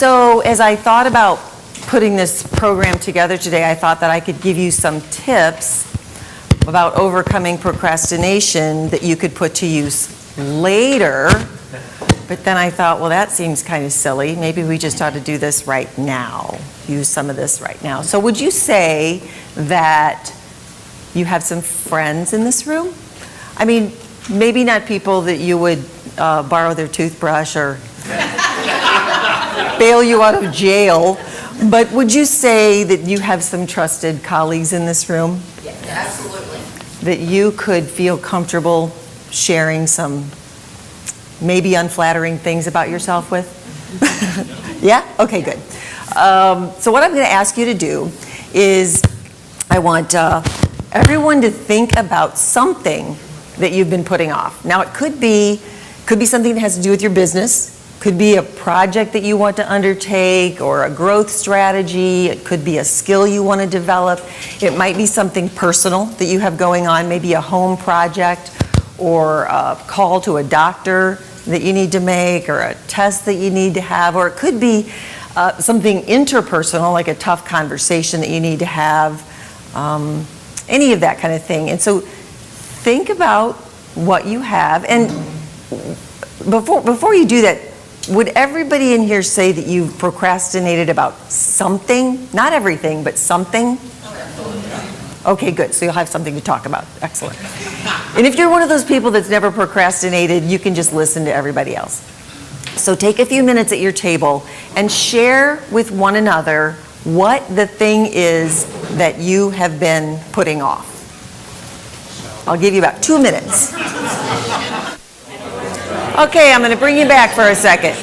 So as I thought about putting this program together today, I thought that I could give you some tips about overcoming procrastination that you could put to use later. But then I thought, well, that seems kind of silly. Maybe we just ought to do this right now, use some of this right now. So would you say that you have some friends in this room? I mean, maybe not people that you would borrow their toothbrush or bail you out of jail, but would you say that you have some trusted colleagues in this room? Yes, absolutely. That you could feel comfortable sharing some maybe unflattering things about yourself with? Yeah? Okay, good. So what I'm going to ask you to do is I want everyone to think about something that you've been putting off. Now, it could be something that has to do with your business, could be a project that you want to undertake or a growth strategy, it could be a skill you want to develop, it might be something personal that you have going on, maybe a home project or a call to a doctor that you need to make or a test that you need to have, or it could be something interpersonal like a tough conversation that you need to have, any of that kind of thing. And so think about what you have, and before you do that, would everybody in here say that you've procrastinated about something? Not everything, but something? Okay, good. So you'll have something to talk about. Excellent. And if you're one of those people that's never procrastinated, you can just listen to everybody else. So take a few minutes at your table and share with one another what the thing is that you have been putting off. I'll give you about 2 minutes. Okay, I'm going to bring you back for a second.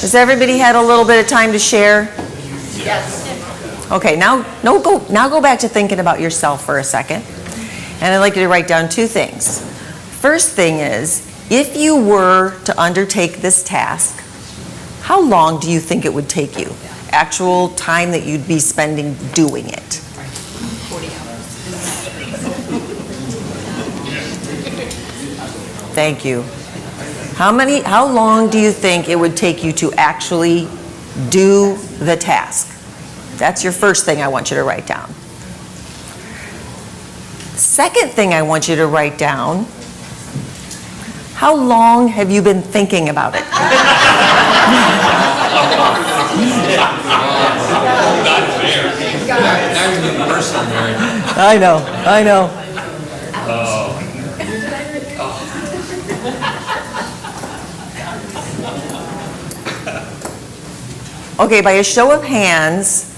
Has everybody had a little bit of time to share? Yes. Okay, now go back to thinking about yourself for a second. And I'd like you to write down 2 things. First thing is, if you were to undertake this task, how long do you think it would take you? Actual time that you'd be spending doing it? 40 hours. Thank you. How long do you think it would take you to actually do the task? That's your first thing I want you to write down. Second thing I want you to write down, how long have you been thinking about it? I know. Okay, by a show of hands,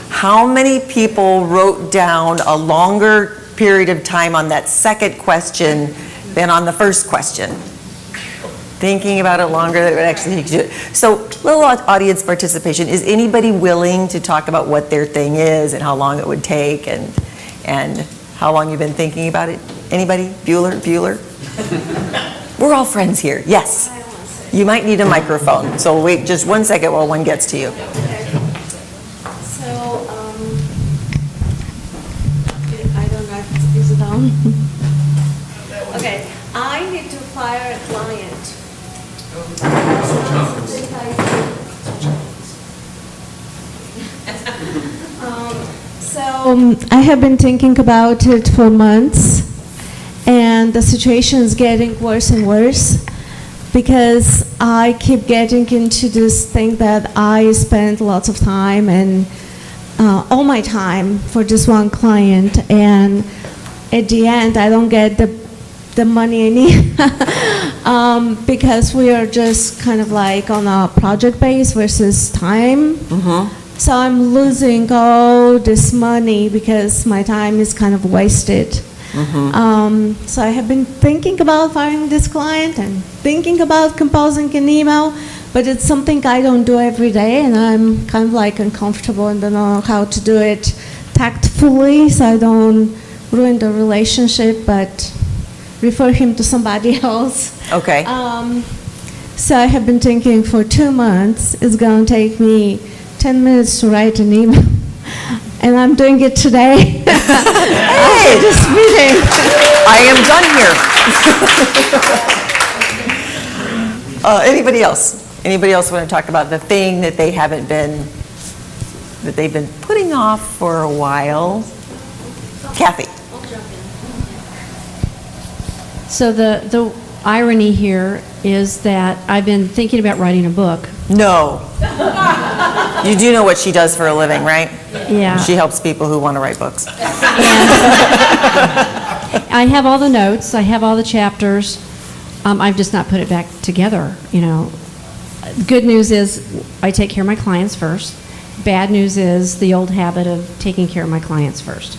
how many people wrote down a longer period of time on that second question than on the first question? Thinking about it longer than it would actually take you to do it. So, little audience participation. Is anybody willing to talk about what their thing is and how long it would take and how long you've been thinking about it? Anybody? Bueller? We're all friends here. Yes. You might need a microphone, so wait just 1 second while one gets to you. So, I don't know if is it on. Okay, I need to fire a client. I have been thinking about it for months, and the situation is getting worse and worse. Because I keep getting into this thing that I spend lots of time and all my time for this one client, and at the end I don't get the money I need because we are just kind of like on a project base versus time. Mm-hmm. So I'm losing all this money because my time is kind of wasted. Mm-hmm. So I have been thinking about firing this client and thinking about composing an email, but it's something I don't do every day, and I'm kind of like uncomfortable and don't know how to do it tactfully so I don't ruin the relationship, but refer him to somebody else. Okay. So I have been thinking for 2 months. It's going to take me 10 minutes to write an email. And I'm doing it today. Hey, just meeting. I am done here. Anybody else? Anybody else want to talk about the thing that they've been putting off for a while? Kathy? So the irony here is that I've been thinking about writing a book. No. You do know what she does for a living, right? Yeah. She helps people who want to write books. I have all the notes, I have all the chapters. I've just not put it back together, you know. Good news is I take care of my clients first. Bad news is the old habit of taking care of my clients first.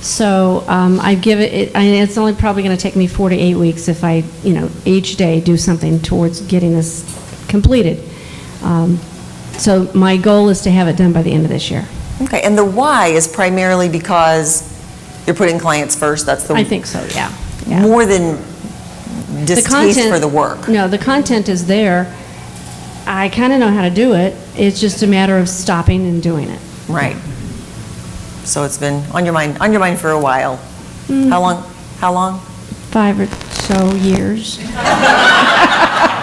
So I give it, it's only probably going to take me 4 to 8 weeks if I, you know, each day do something towards getting this completed. So my goal is to have it done by the end of this year. Okay, and the why is primarily because you're putting clients first, that's the... I think so, yeah. Yeah. More than distaste for the work. No, the content is there. I kind of know how to do it. It's just a matter of stopping and doing it. Right. So it's been on your mind for a while. How long? 5 or so years.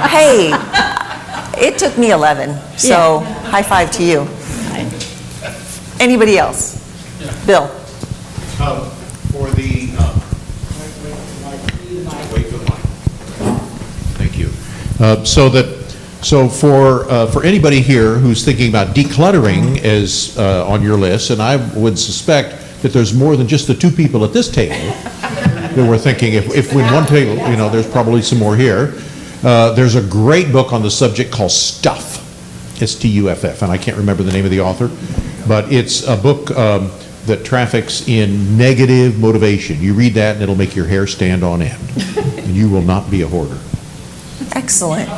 Hey, it took me 11, so high five to you. Anybody else? Bill? For the, wait for the mic. Thank you. So for anybody here who's thinking about decluttering as on your list, and I would suspect that there's more than just the 2 people at this table that we're thinking, if we one table, you know, there's probably some more here. There's a great book on the subject called Stuff, S-T-U-F-F, and I can't remember the name of the author, but it's a book that traffics in negative motivation. You read that and it'll make your hair stand on end, and you will not be a hoarder. Excellent.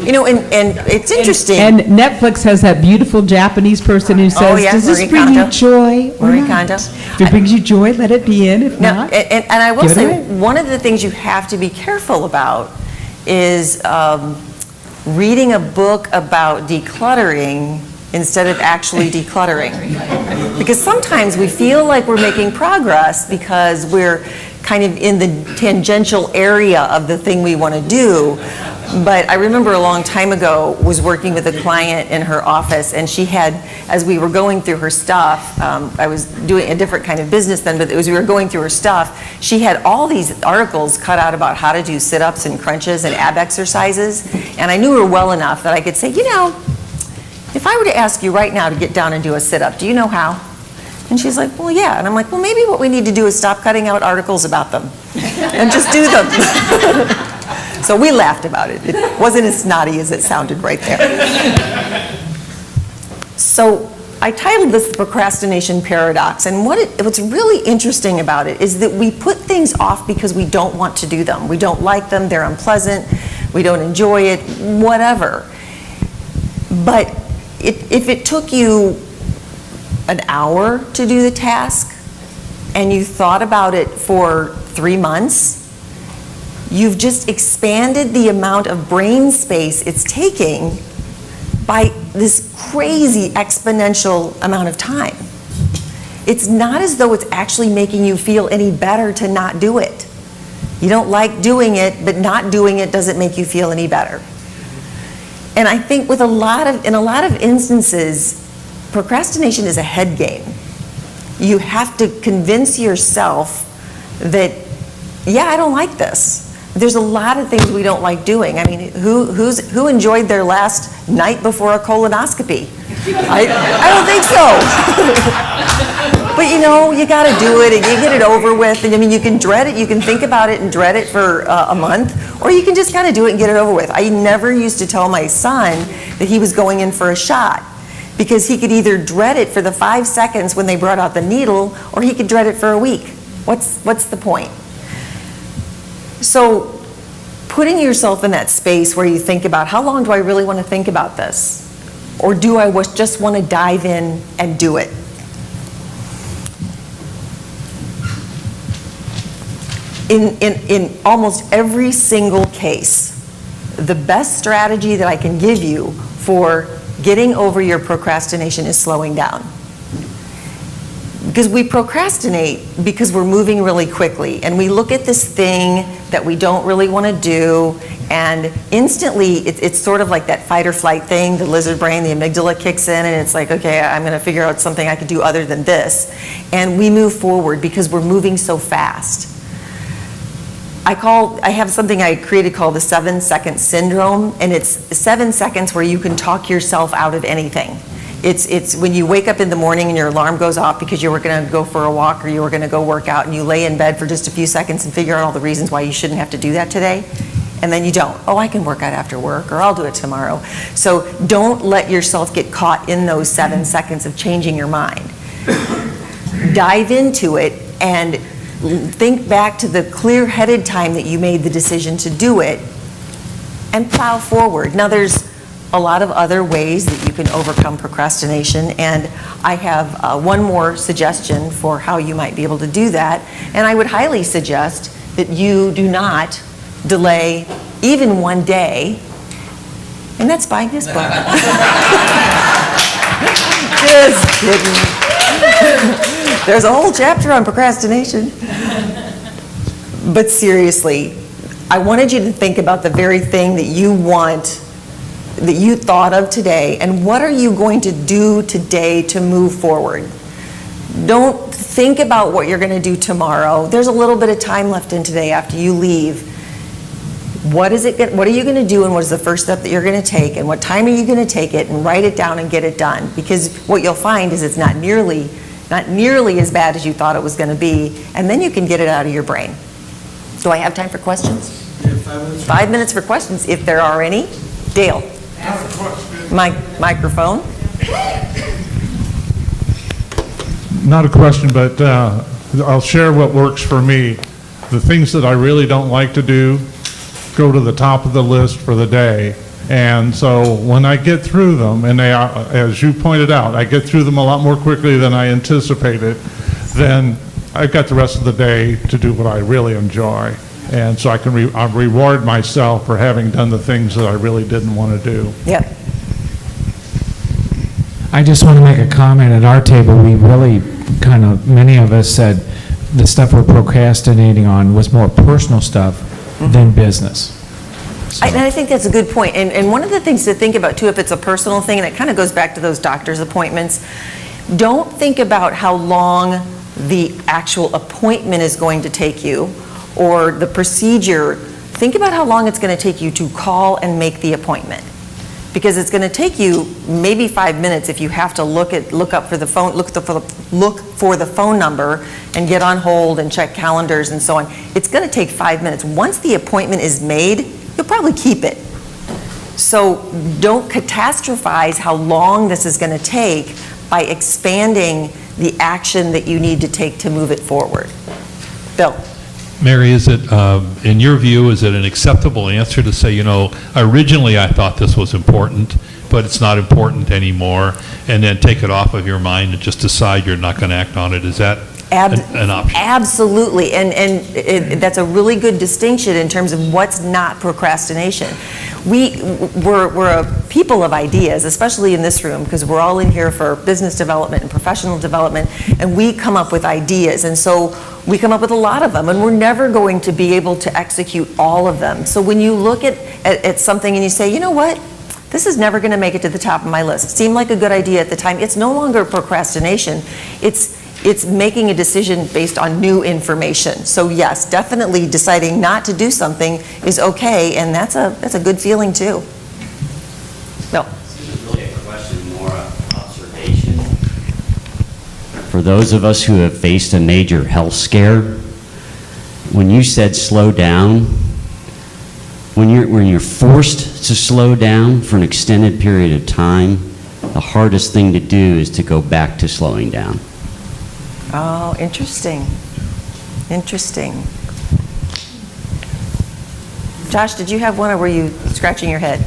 You know, and it's interesting. And Netflix has that beautiful Japanese person who says, yeah, does this Marie bring Kondo. you joy or Marie not? Kondo. If it brings you joy, let it be in. If No, not, and I will give it say, away. one of the things you have to be careful about is reading a book about decluttering instead of actually decluttering. Because sometimes we feel like we're making progress because we're kind of in the tangential area of the thing we want to do. But I remember a long time ago was working with a client in her office, and she had, as we were going through her stuff, I was doing a different kind of business then, but as we were going through her stuff, she had all these articles cut out about how to do sit-ups and crunches and ab exercises, and I knew her well enough that I could say, you know, if I were to ask you right now to get down and do a sit-up, do you know how? And she's like, well, yeah. And I'm like, well, maybe what we need to do is stop cutting out articles about them and just do them. So we laughed about it. It wasn't as snotty as it sounded right there. So I titled this the Procrastination Paradox, and what's really interesting about it is that we put things off because we don't want to do them. We don't like them, they're unpleasant, we don't enjoy it, whatever. But if it took you an hour to do the task and you thought about it for 3 months, you've just expanded the amount of brain space it's taking by this crazy exponential amount of time. It's not as though it's actually making you feel any better to not do it. You don't like doing it, but not doing it doesn't make you feel any better. And I think in a lot of instances, procrastination is a head game. You have to convince yourself that, yeah, I don't like this. There's a lot of things we don't like doing. I mean, who enjoyed their last night before a colonoscopy? I don't think so. But you know, you got to do it and you get it over with. And I mean, you can dread it, you can think about it and dread it for a month, or you can just kind of do it and get it over with. I never used to tell my son that he was going in for a shot, because he could either dread it for the 5 seconds when they brought out the needle, or he could dread it for a week. What's the point? So putting yourself in that space where you think about, how long do I really want to think about this? Or do I just want to dive in and do it? In almost every single case, the best strategy that I can give you for getting over your procrastination is slowing down. Because we procrastinate because we're moving really quickly, and we look at this thing that we don't really want to do, and instantly, it's sort of like that fight or flight thing, the lizard brain, the amygdala kicks in, and it's like, okay, I'm going to figure out something I could do other than this. And we move forward because we're moving so fast. I have something I created called the 7-second syndrome, and it's 7 seconds where you can talk yourself out of anything. It's when you wake up in the morning and your alarm goes off because you were going to go for a walk or you were going to go work out, and you lay in bed for just a few seconds and figure out all the reasons why you shouldn't have to do that today, and then you don't. Oh, I can work out after work, or I'll do it tomorrow. So don't let yourself get caught in those 7 seconds of changing your mind. Dive into it and think back to the clear-headed time that you made the decision to do it and plow forward. Now, there's a lot of other ways that you can overcome procrastination, and I have one more suggestion for how you might be able to do that, and I would highly suggest that you do not delay even one day, and that's buying this book. Just kidding. There's a whole chapter on procrastination. But seriously, I wanted you to think about the very thing that you want, that you thought of today, and what are you going to do today to move forward? Don't think about what you're going to do tomorrow. There's a little bit of time left in today after you leave. What are you going to do, and what is the first step that you're going to take, and what time are you going to take it, and write it down and get it done? Because what you'll find is it's not nearly as bad as you thought it was going to be, and then you can get it out of your brain. Do I have time for questions? Yeah, 5 minutes. 5 minutes for questions, if there are any. Dale. Microphone. Not a question, but I'll share what works for me. The things that I really don't like to do go to the top of the list for the day. And so when I get through them, and they are, as you pointed out, I get through them a lot more quickly than I anticipated, then I've got the rest of the day to do what I really enjoy. And so I can reward myself for having done the things that I really didn't want to do. Yep. I just want to make a comment. At our table, we really many of us said the stuff we're procrastinating on was more personal stuff than business. So. And I think that's a good point. And one of the things to think about, too, if it's a personal thing, and it kind of goes back to those doctor's appointments, don't think about how long the actual appointment is going to take you or the procedure. Think about how long it's going to take you to call and make the appointment. Because it's going to take you maybe 5 minutes if you have to look for the phone number and get on hold and check calendars and so on. It's going to take 5 minutes. Once the appointment is made, you'll probably keep it. So don't catastrophize how long this is going to take by expanding the action that you need to take to move it forward. Bill. Mary, is it, in your view, is it an acceptable answer to say, originally I thought this was important, but it's not important anymore, and then take it off of your mind and just decide you're not going to act on it? Is that an option? Absolutely, and that's a really good distinction in terms of what's not procrastination. We're a people of ideas, especially in this room, because we're all in here for business development and professional development, and we come up with ideas, and so we come up with a lot of them, and we're never going to be able to execute all of them. So when you look at something and you say, you know what, this is never going to make it to the top of my list. It seemed like a good idea at the time. It's no longer procrastination. It's making a decision based on new information. So yes, definitely deciding not to do something is okay, and that's a good feeling too. No. This isn't really a question, more an observation. For those of us who have faced a major health scare, when you said slow down, when you're forced to slow down for an extended period of time, the hardest thing to do is to go back to slowing down. Oh, interesting. Interesting. Josh, did you have one, or were you scratching your head?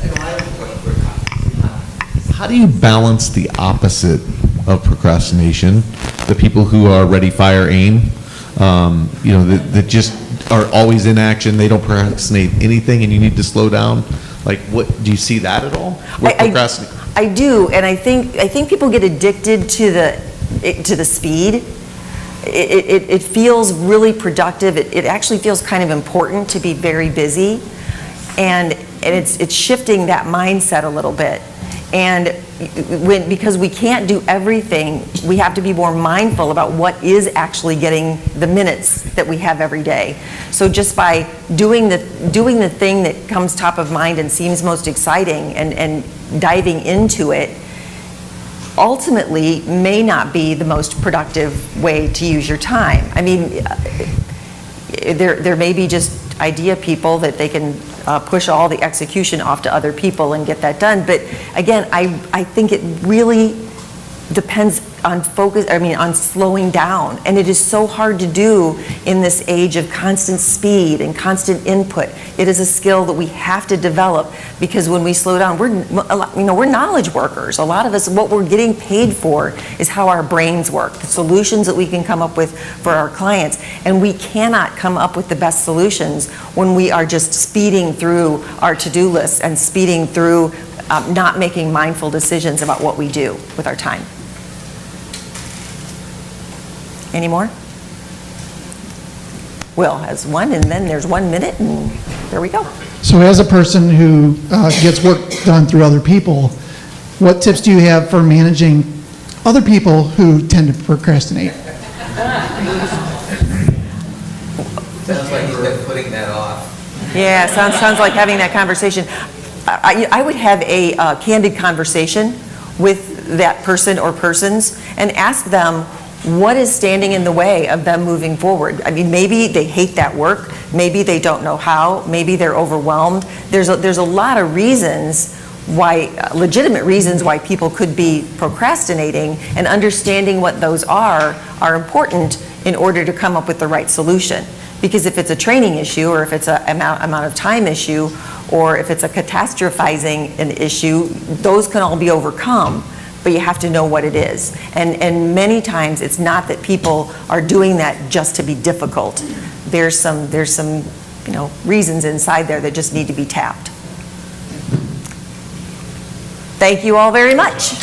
How do you balance the opposite of procrastination? The people who are ready, fire, aim, that just are always in action, they don't procrastinate anything, and you need to slow down. Like, what, do you see that at all? I do, and I think people get addicted to the speed. it feels really productive. It actually feels kind of important to be very busy, and it's shifting that mindset a little bit. And because we can't do everything, we have to be more mindful about what is actually getting the minutes that we have every day. So just by doing the thing that comes top of mind and seems most exciting and diving into it, ultimately may not be the most productive way to use your time. I mean, there may be just idea people that they can push all the execution off to other people and get that done. But again, I think it really depends on on slowing down. And it is so hard to do in this age of constant speed and constant input. It is a skill that we have to develop, because when we slow down, we're knowledge workers. A lot of us, what we're getting paid for is how our brains work, the solutions that we can come up with for our clients. And we cannot come up with the best solutions when we are just speeding through our to-do lists and speeding through not making mindful decisions about what we do with our time. Any more? Will has one, and then there's 1 minute, and there we go. So as a person who gets work done through other people, what tips do you have for managing other people who tend to procrastinate? Sounds like he's been putting that off. Yeah, sounds like having that conversation. I would have a candid conversation with that person or persons and ask them what is standing in the way of them moving forward. I mean, maybe they hate that work, maybe they don't know how, maybe they're overwhelmed. There's a lot of reasons why, legitimate reasons why people could be procrastinating, and understanding what those are important in order to come up with the right solution. Because if it's a training issue, or if it's an amount of time issue, or if it's a catastrophizing an issue, those can all be overcome, but you have to know what it is. And many times it's not that people are doing that just to be difficult. There's some reasons inside there that just need to be tapped. Thank you all very much.